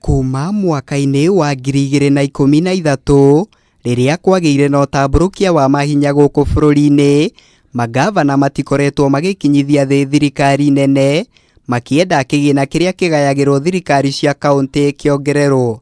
Kuma mwaka-inĩ wa 2013 rĩrĩa kwagĩire na ũtambũrũkia wa mahinya gũkũ bũrũri-inĩ, magavana matikoretwo magĩkinyithia thĩ thirikari nene, makĩenda kigina kĩrĩa kĩgayagĩrwo thirikari cia kaunti kĩongererwo.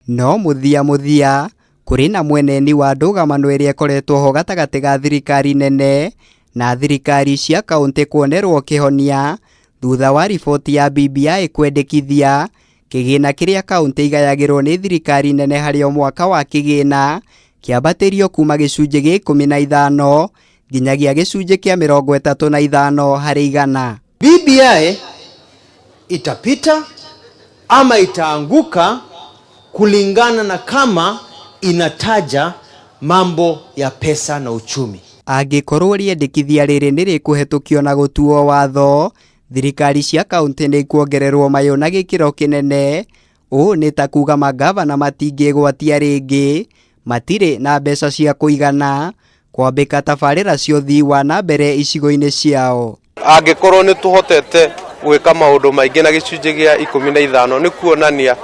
No mũthia kũrĩ na mweneni wa ndũgamano ĩrĩa ĩkoretwo ho gatagatĩ ga thirikari nene na thirikari cia kaunti kuonerwo kĩhonia thutha wa riboti ya BBI kwendekithia kigina kĩrĩa kaunti igayagĩrwo nĩ thirikari nene harĩ o mwaka wa kigina kĩambatĩrio kuma gĩcunjĩ gĩa 15 nginyagia gĩcunjĩ kĩa 35 harĩ 100. BBI itapita ama itaanguka kulingana na kama inataja mambo ya pesa na uchumi. Angĩkorwo rĩendekithia rĩrĩ nĩ rĩkũhetũkio na gũtuo watho, thirikari cia kaunti nĩ ikuongererwo mayũ na gĩkĩro kĩnene. Ũũ nĩ ta kuga magavana matingĩgwatia rĩngĩ, matirĩ na mbeca cia kũigana kwambĩka tabarĩra cia ũthii wa na mbere icigo-inĩ ciao. Angĩkorwo nĩ tũhotete gwĩka maũndũ maingĩ na gĩcunjĩ gĩa 15 nĩ kuonania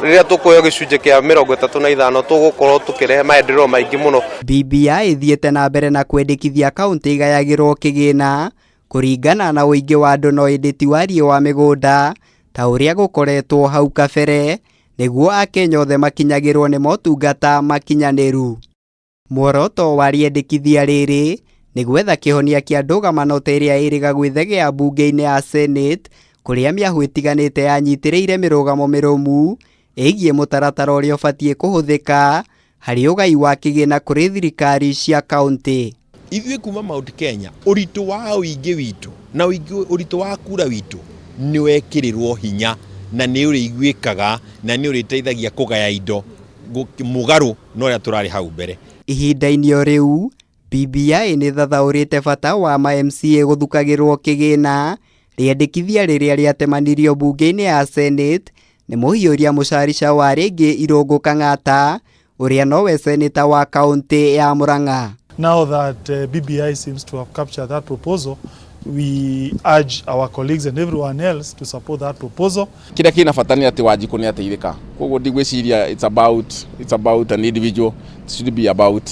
rĩrĩa tũkuoya gĩcunjĩ kĩa 35 tũgũkorwo tũkĩrehe maendeleo maingĩ mũno. BBI ĩthiĩte na mbere na kwendekithia kaunti igayagĩrwo kĩgĩna kũringana na ũingĩ wa andũ no ĩndĩ ti wariĩ wa mĩgũnda ta ũrĩa gũkoretwo hau kabere, nĩguo Akenya othe makinyagĩrwo nĩ motungata makinyanĩru. Muoroto wa rĩendekithia rĩrĩ nĩ gwetha kĩhonia kĩa ndũgamano ta ĩrĩa ĩrĩga gwĩthegea mbunge-inĩ ya Senate, kũrĩa mĩahũ ĩtiganĩte yanyitĩrĩire mĩrũgamo mĩrũmu ĩgiĩ mũtaratara ũrĩa ũbatiĩ kũhũthĩka harĩ ũgai wa kĩgĩna kũrĩ thirikari cia kaunti. Ithuĩ kuma Mount Kenya, ũritũ wa ũingĩ witũ na ũritũ wa kura witũ nĩ wekĩrĩrwo hinya na nĩ ũrĩiguĩkaga na nĩ ũrĩteithagia kũgaya indo mũgarũ na ũrĩa tũrarĩ hau mbere. Ihinda-inĩ o rĩu, BBI nĩ thathaũrĩte bata wa ma-MCA gũthukagĩrwo kĩgĩna. Rĩendekithia rĩrĩa rĩatemanirio mbunge-inĩ ya Senate nĩ mũhiũria Mũcharicha wa rĩngĩ Irũngũ Kang'ata, ũrĩa nowe seneta wa kaunti ya Murang'a. Now that BBI seems to have captured that proposal, we urge our colleagues and everyone else to support that proposal. Kĩrĩa kĩna bata nĩ atĩ Wanjikũ nĩ ateithĩka. Koguo ndigwĩciria it's about an individual. It should be about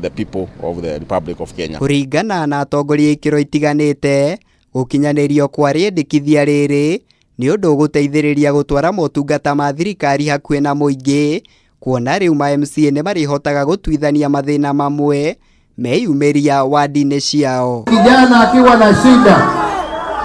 the people of the Republic of Kenya. Kũringana na atongoria ikĩro itiganĩte, gũkinyanĩrio kwa rĩendekithia rĩrĩ nĩ ũndũ ũgũteithĩrĩria gũtwara motungata ma thirikari hakuhĩ na mũingĩ, kuona rĩu ma-MCA nĩ marĩhotaga gũtuithania mathĩna mamwe meyumĩria wadi-inĩ ciao. Kijana akiwa na shida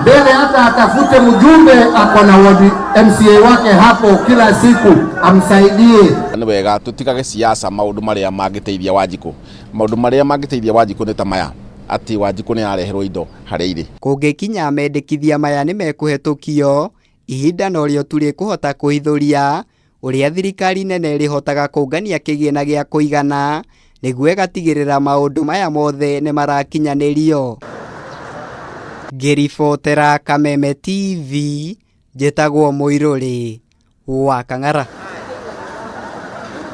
mbele hata atafute mjumbe ako na wadi MCA wake hapo kila siku amsaidie. Nĩ wega tũtigage siasa maũndũ marĩa mangĩteithia Wanjikũ. Maũndũ marĩa mangĩteithia Wanjikũ nĩ ta maya, atĩ Wanjikũ nĩ areherwo indo harĩa irĩ. Kũngĩkinya mendekithia maya nĩ mekũhetũkio, ihinda no rĩo tu rĩkũhota kũhithũria ũrĩa thirikari nene ĩrĩhotaga kũngania kĩgĩna gĩa kũigana nĩguo ĩgatigĩrĩra maũndũ maya mothe nĩ marakinyanĩrio. Ngĩribotera Kameme TV, njĩtagwo Mũirũrĩ wa Kang'ara.